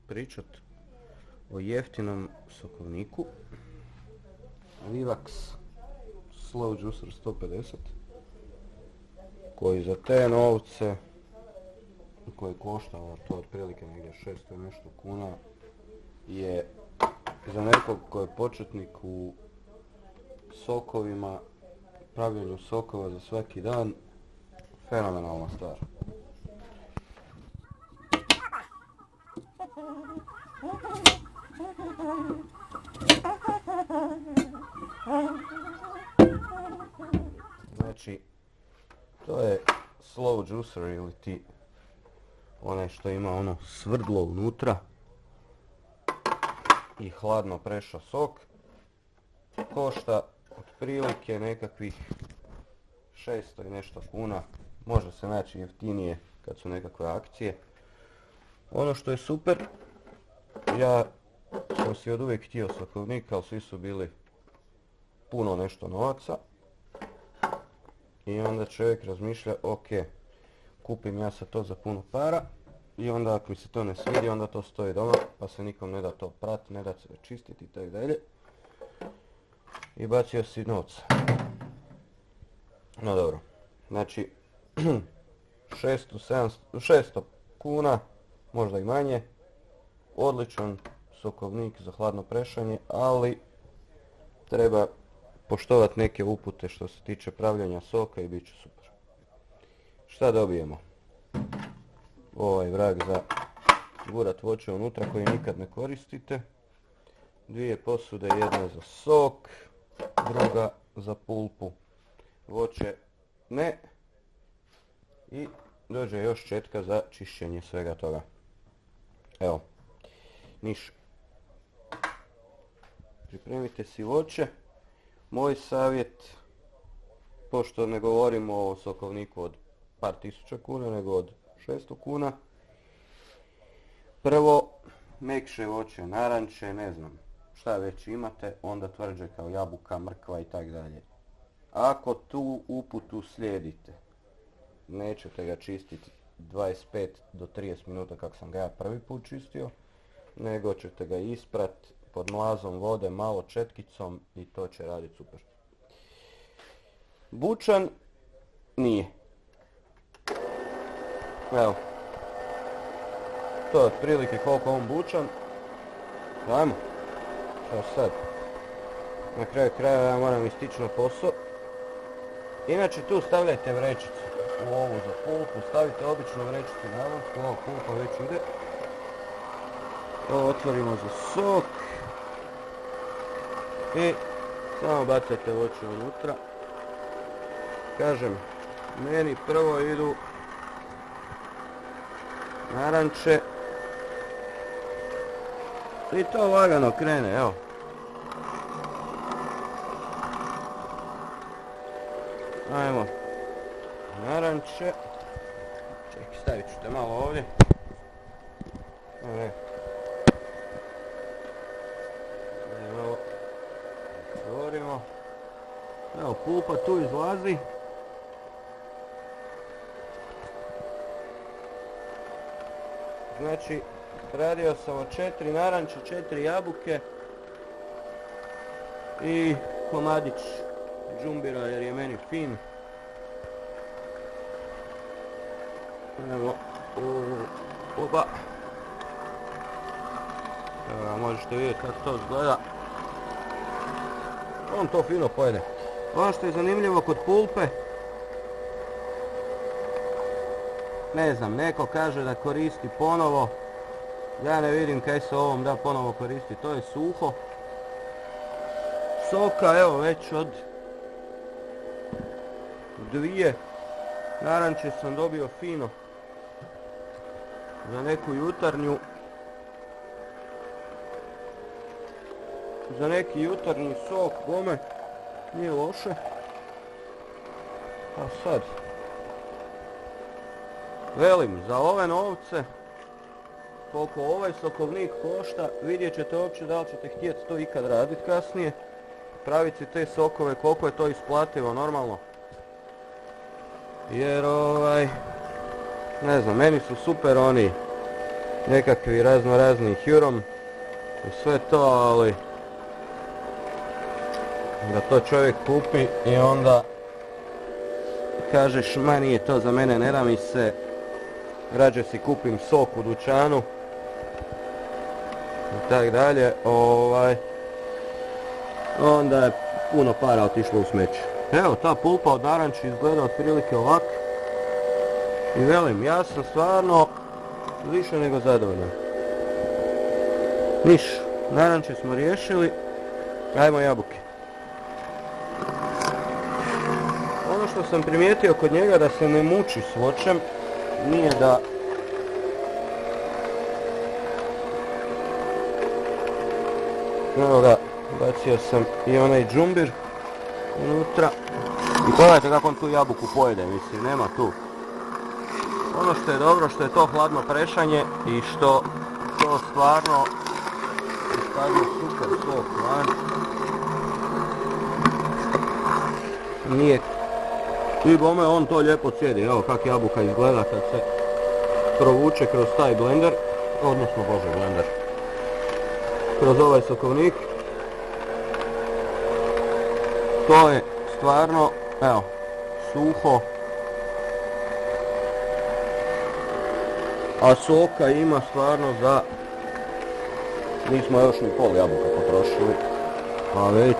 pričat o jeftinom sokovniku. Livax Slow Juicer 150 koji za te novce, koji košta to otprilike negdje 600 i nešto kuna, je za nekog koji je početnik u sokovima, pravljenju sokova za svaki dan, fenomenalna stvar. Znači, to je slow juicer ili ti onaj što ima ono svrdlo unutra i hladno preša sok. Košta otprilike nekakvih 600 i nešto kuna. Može se naći jeftinije kad su nekakve akcije. Ono što je super, ja sam si od uvijek htio sokovnik, ali svi su bili puno nešto novaca. I onda čovjek razmišlja, ok, kupim ja sad to za puno para i onda ako mi se to ne svidi, onda to stoji doma, pa se nikom ne da to prati, ne da se čistiti i tako dalje. I bacio si novca. No dobro, znači 600 kuna, možda i manje, odličan sokovnik za hladno prešanje, ali treba poštovati neke upute što se tiče pravljenja soka i bit će super. Šta dobijemo? Ovaj vrag za gurat voće unutra koji nikad ne koristite. Dvije posude, jedna za sok, druga za pulpu. Voće ne. I dođe još četka za čišćenje svega toga. Evo, niš. Pripremite si voće. Moj savjet, pošto ne govorimo o sokovniku od par tisuća kuna, nego od 600 kuna. Prvo, mekše voće, naranče, ne znam šta već imate, onda tvrđe kao jabuka, mrkva i tak dalje. Ako tu uputu slijedite, nećete ga čistiti 25 do 30 minuta kako sam ga ja prvi put čistio, nego ćete ga isprat pod mlazom vode, malo četkicom i to će raditi super. Bučan nije. Evo. To je otprilike koliko on bučan. Ajmo. Šta sad? Na kraju kraja ja moram istići na posao. Inače tu stavljajte vrećicu u ovu za pulpu. Stavite običnu vrećicu navonku. Ovo pulpa već ide. Ovo otvorimo za sok. I samo bacate voće unutra. Kažem, meni prvo idu naranče. I to lagano krene, evo. Ajmo. Naranče. Čekaj, stavit ću te malo ovdje. Evo. Otvorimo. Evo, pulpa tu izlazi. Znači, radio sam od 4 naranče, 4 jabuke i komadić džumbira jer je meni fin. Evo, oba. Evo, možete vidjeti kako to izgleda. On to fino pojede. Ono što je zanimljivo kod pulpe, ne znam, neko kaže da koristi ponovo. Ja ne vidim kaj se ovom da ponovo koristi, to je suho. Soka, evo već od 2 naranče sam dobio fino. Za neku jutarnju. Za neki jutarnji sok, bome, nije loše. A sad, velim, za ove novce, koliko ovaj sokovnik košta, vidjet ćete uopće da li ćete htjeti to ikad raditi kasnije. Praviti si te sokove, koliko je to isplativo, normalno. Jer ne znam, meni su super oni nekakvi razni Hurom i sve to, ali da to čovjek kupi i onda kažeš ma nije to za mene, ne da mi se, rađe si kupim sok u dućanu i tak dalje, onda je puno para otišlo u smeće. Evo, ta pulpa od naranči izgleda otprilike ovako i velim, ja sam stvarno više nego zadovoljan. Niš, naranče smo riješili, ajmo jabuke. Ono što sam primijetio kod njega da se ne muči s voćem, nije da evo ga, bacio sam i onaj džumbir unutra i pogledajte kako on tu jabuku pojede, mislim, nema tu. Ono što je dobro, što je to hladno prešanje i što to stvarno stavio super sok van. Nije, i bome on to lijepo cijedi, evo kak jabuka izgleda kad se provuče kroz taj blender, odnosno blender, kroz ovaj sokovnik. To je stvarno, evo, suho, a soka ima stvarno za, nismo još ni pol jabuka potrošili, a već,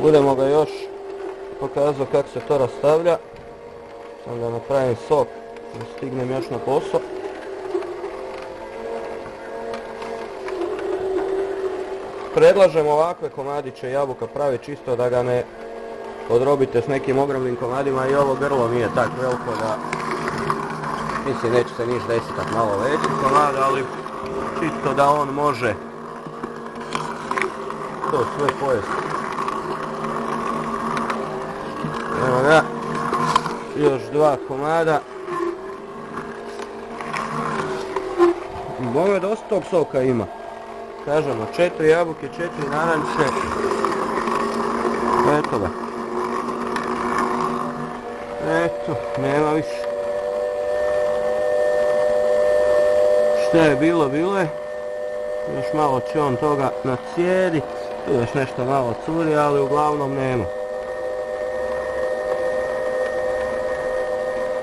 budemo ga još pokazao kako se to rastavlja, sam da napravim sok, da stignem još na posao. Predlažem ovakve komadiće jabuka pravi čisto da ga ne odrobite s nekim ogromnim komadima i ovo grlo nije tak veliko da, mislim neće se niš desiti malo veći komad, ali čisto da on može to sve pojesti. Evo ga, još 2 komada. Bome dosta tog soka ima. Kažemo, 4 jabuke, 4 naranče. Eto ga. Eto, nema više. Šta je bilo, bilo je. Još malo će on toga nacijedit. Tu još nešto malo curi, ali uglavnom nema.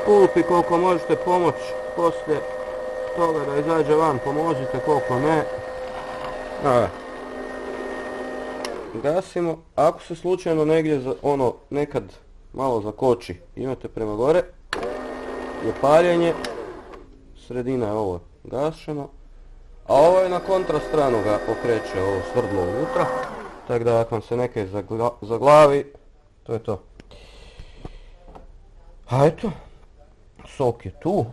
Pulpi koliko možete pomoći poslije toga da izađe van, pomozite koliko ne. Gasimo, ako se slučajno negdje nekad malo zakoči, imate prema gore je paljenje, sredina je ovo gašeno, a ovo je na kontrastranu ga okreće ovo svrdlo unutra, tako da ako vam se nekaj zaglavi, to je to. A eto, sok je tu,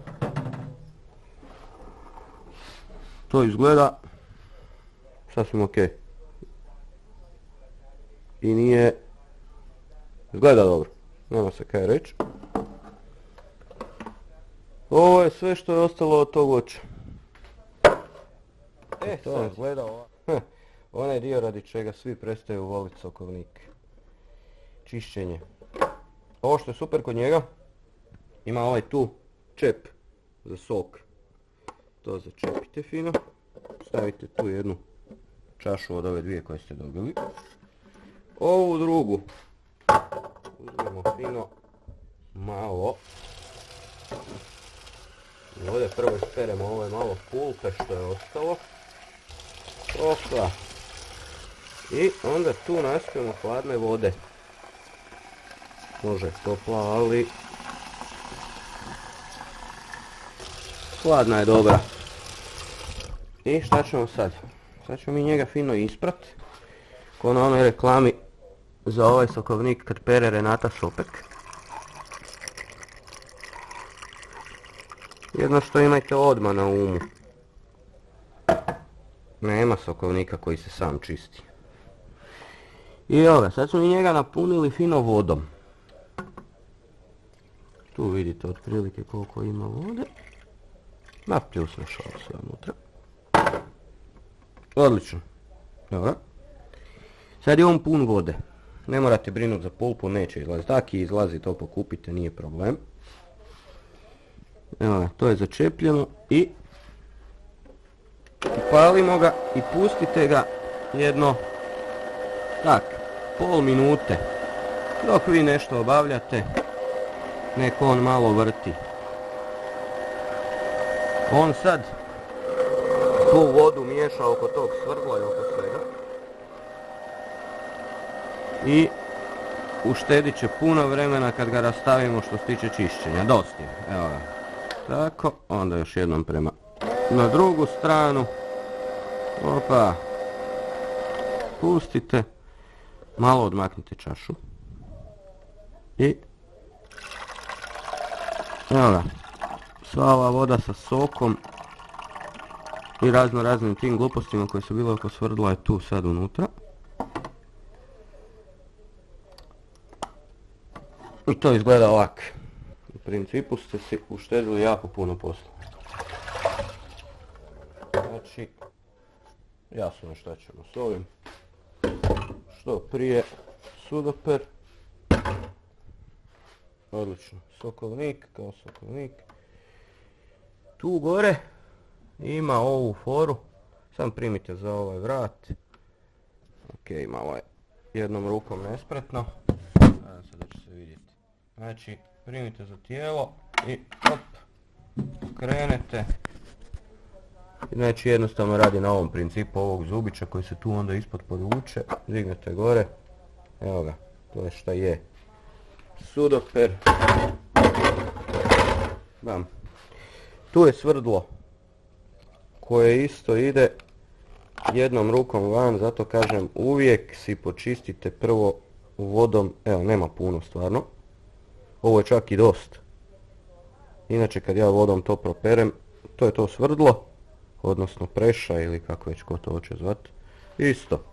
to izgleda sasvim ok. I nije, izgleda dobro, nema se kaj reći. Ovo je sve što je ostalo od tog voća. To izgleda ovako. Onaj dio radi čega svi prestaju voliti sokovnik. Čišćenje. Ovo što je super kod njega, ima ovaj tu čep za sok. To začepite fino. Stavite tu jednu čašu od ove dvije koje ste dobili. Ovu drugu uzmemo fino malo. Ovdje prvo isperemo ove malo pulpe što je ostalo. Opa. I onda tu naspijemo hladne vode. Može topla, ali hladna je dobra. I šta ćemo sad? Sad ćemo mi njega fino isprat. Ko na onoj reklami za ovaj sokovnik kad pere Renata Šopek. Jedno što imajte odmah na umu. Nema sokovnika koji se sam čisti. I evo ga, sad smo mi njega napunili fino vodom. Tu vidite otprilike koliko ima vode. Napljusneš ovo sve unutra. Odlično. Dobro. Sad je on pun vode. Ne morate brinuti za pulpu, neće izlaziti. Taki izlazi, to pokupite, nije problem. Evo ga, to je začepljeno i upalimo ga i pustite ga jedno, tak, pol minute. Dok vi nešto obavljate, nek on malo vrti. On sad tu vodu miješa oko tog svrdla i oko svega. I uštedit će puno vremena kad ga rastavimo što se tiče čišćenja. Dosta je. Evo ga. Tako, onda još jednom prema na drugu stranu. Opa. Pustite. Malo odmaknite čašu. I evo ga. Sva ova voda sa sokom i raznim tim glupostima koje su bile oko svrdla je tu sad unutra. I to izgleda ovak. U principu ste si uštedili jako puno posla. Znači, jasno je šta ćemo s ovim. Što prije sudoper. Odlično. Sokovnik kao sokovnik. Tu gore ima ovu foru. Sam primite za ovaj vrat. Ok, malo je jednom rukom nespretno. Nadam se da će se vidjeti. Znači, primite za tijelo i hop, krenete. Znači jednostavno radi na ovom principu ovog zubića koji se tu onda ispod podvuče. Dignete gore. Evo ga, to je šta je. Sudoper. Bam. Tu je svrdlo koje isto ide jednom rukom van, zato kažem uvijek si počistite prvo vodom, evo nema puno stvarno, ovo je čak i dosta. Inače kad ja vodom to properem, to je to svrdlo, odnosno preša ili kako već ko to hoće zvati, isto.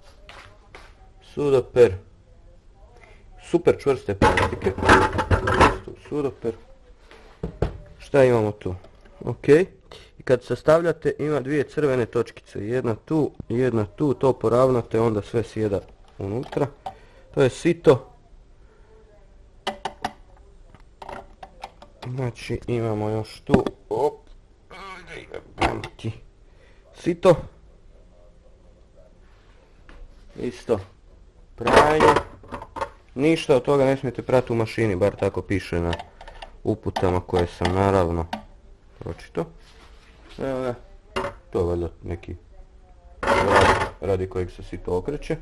Sudoper, super čvrste plastike, sudoper. Šta imamo tu? Ok, i kad sastavljate ima dvije crvene točkice, jedna tu, to poravnate, onda sve sjeda unutra. To je sito. Znači imamo još tu, op, sito. Isto, pranje. Ništa od toga ne smijete prati u mašini, bar tako piše na uputama koje sam naravno pročito. Evo ga, to je valjda neki radi kojeg se sito okreće.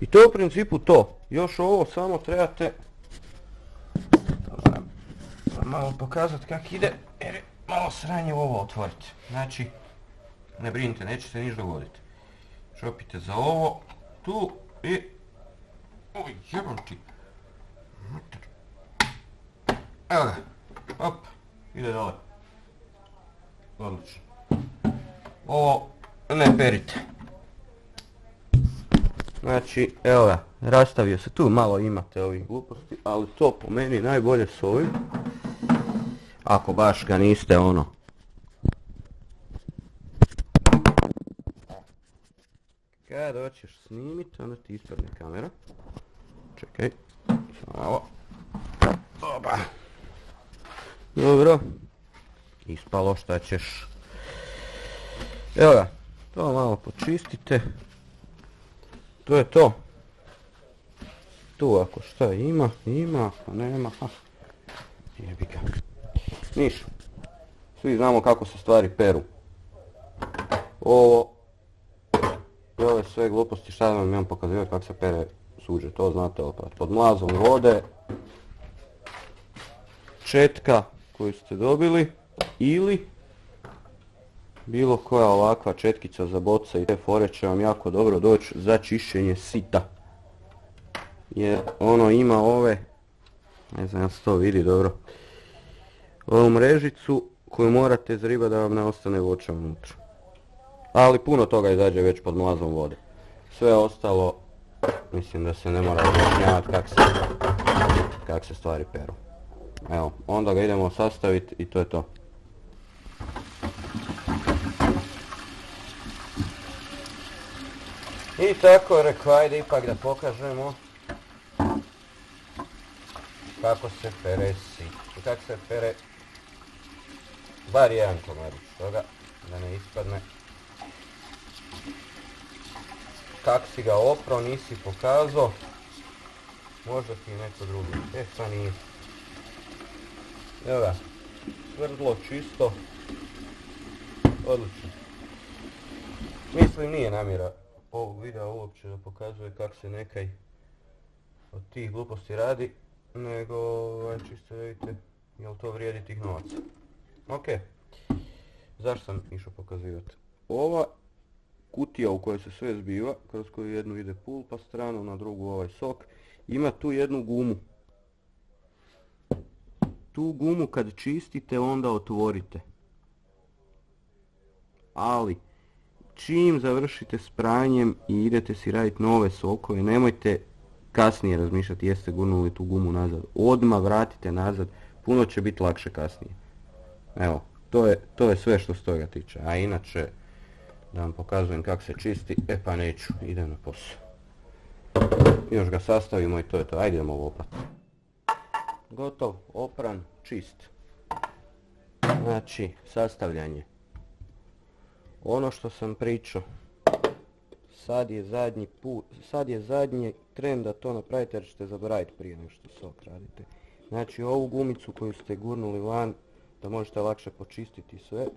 I to je u principu to. Još ovo samo trebate malo pokazati kako ide, jer je malo sranje u ovo otvoriti. Znači, ne brinite, neće se niš dogoditi. Šopite za ovo, tu i... Oj, jebam ti. Evo ga, hop, ide dole. Odlično. Ovo ne perite. Znači, evo ga, rastavio se tu, malo imate ovih gluposti, ali to po meni najbolje s ovim. Ako baš ga niste ono. Kad hoćeš snimiti, onda ti ispadne kamera. Čekaj, samo ovo. Oba. Dobro. Ispalo šta ćeš. Evo ga, to malo počistite. To je to. Tu ako šta ima, ako nema, jebi ga. Niš. Svi znamo kako se stvari peru. Ovo i ove sve gluposti šta vam imam pokazivati kako se pere suđe. To znate opet. Pod mlazom vode, četka koju ste dobili ili bilo koja ovakva četkica za boce i te fore će vam jako dobro doći za čišćenje sita. Jer ono ima ove, ne znam da se to vidi dobro, ovu mrežicu koju morate zribati da vam ne ostane voća unutra. Ali puno toga izađe već pod mlazom vode. Sve ostalo, mislim da se ne mora objašnjavati kak se stvari peru. Evo, onda ga idemo sastaviti i to je to. I tako rekao, ajde ipak da pokažemo kako se pere sit i kako se pere bar jedan komadić toga, da ne ispadne. Kako si ga oprao, nisi pokazao, možda ti je neko drugi, pa nije. Evo ga, svrdlo čisto, odlično. Mislim nije namjera ovog videa uopće da pokazuje kako se nekaj od tih gluposti radi, nego čisto vidite jel to vrijedi tih novaca. Ok, zašto sam išao pokazivati? Ova kutija u kojoj se sve zbiva, kroz koju jednu ide pulpa stranu, na drugu ovaj sok, ima tu jednu gumu. Tu gumu kad čistite onda otvorite. Ali, čim završite s pranjem i idete si raditi nove sokove, nemojte kasnije razmišljati jeste gurnuli tu gumu nazad. Odmah vratite nazad, puno će biti lakše kasnije. Evo, to je sve što se toga tiče. A inače, da vam pokazujem kako se čisti, pa neću, idem na posao. Još ga sastavimo i to je to, ajde idemo lopat. Gotov, opran, čist. Znači, sastavljanje. Ono što sam pričao, sad je zadnji trend da to napravite jer ćete zaboraviti prije nego što sok radite. Znači ovu gumicu koju ste gurnuli van, da možete lakše počistiti sve,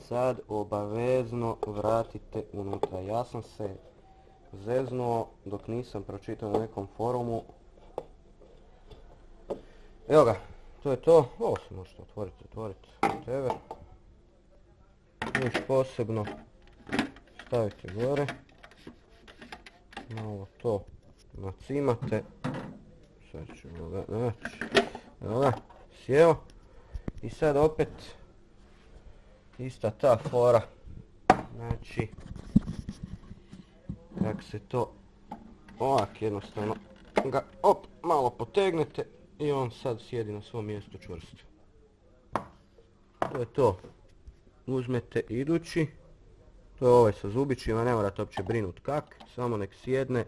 sad obavezno vratite unutra. Ja sam se zeznuo dok nisam pročitao na nekom forumu. Evo ga, to je to. Ovo se možete otvoriti tebe. Niš posebno, stavite gore, malo to nacimate, sad ćemo ga naći, evo ga, sjeo i sad opet ista ta fora, znači kako se to ovak jednostavno ga malo potegnete i on sad sjedi na svom mjestu čvrsto. To je to. Uzmete idući, to je ovaj sa zubićima, ne morate uopće brinut kak, samo nek sjedne.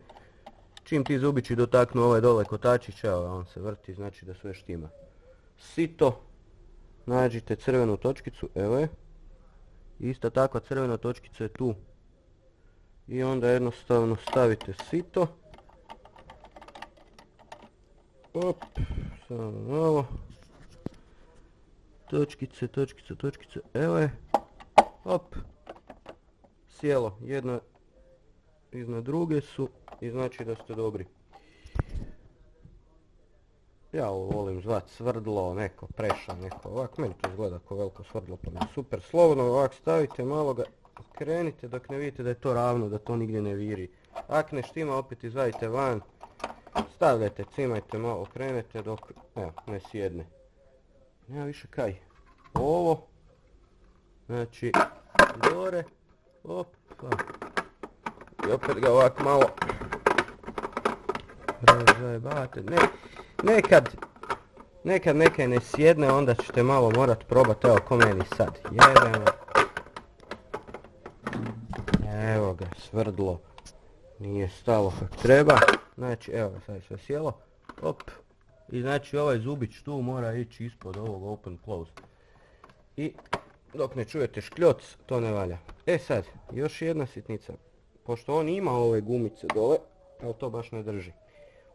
Čim ti zubići dotaknu ovaj dole kotačić, evo on se vrti, znači da sve štima. Sito, nađite crvenu točkicu, evo je. Ista takva crvena točkica je tu. I onda jednostavno stavite sito. Op, samo malo. Točkice, evo je. Op. Sjelo, jedna iznad druge su i znači da ste dobri. Ja ovo volim zvat svrdlo, neko preša, neko ovak, meni to izgleda kao veliko svrdlo, pa mi je super. Slobodno ovak stavite, malo ga okrenite dok ne vidite da je to ravno, da to nigdje ne viri. Ak ne štima, opet izvadite van, stavljajte, cimajte, malo okrenete dok, evo, ne sjedne. Nema više kaj. Ovo, znači, gore, opa, i opet ga ovak malo razajebate. Nekad nekaj ne sjedne, onda ćete malo morat probat, evo ko meni sad, jebeno. Evo ga, svrdlo, nije stalo kako treba, znači evo ga sad je sve sjelo, op. I znači ovaj zubić tu mora ići ispod ovog open close. I dok ne čujete škljoc, to ne valja. E sad, još jedna sitnica. Pošto on ima ove gumice dole, ali to baš ne drži.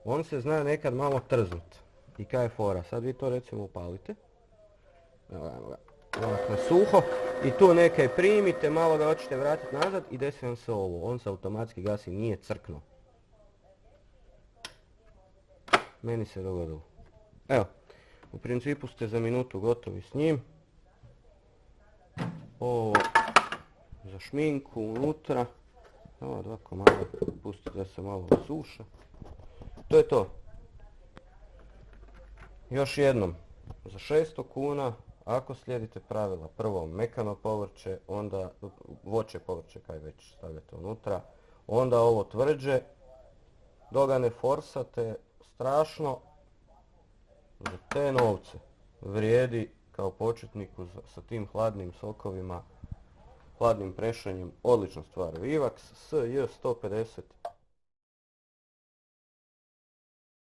On se zna nekad malo trznut. I kaj je fora? Sad vi to recimo upalite. Evo ga, ovak na suho. I tu nekaj primite, malo ga hoćete vratiti nazad i desi vam se ovo. On se automatski gasi, nije crknuo. Meni se dogodilo. Evo, u principu ste za minutu gotovi s njim. Ovo za šminku unutra. Ova dva komada pustite da se malo osuše. To je to. Još jednom, za 600 kuna, ako slijedite pravila, prvo mekano povrće, onda voće, povrće kaj već stavljate unutra, onda ovo tvrđe, dok ga ne forsate strašno, za te novce vrijedi kao početniku sa tim hladnim sokovima, hladnim prešanjem, odlična stvar. Vivax SJ150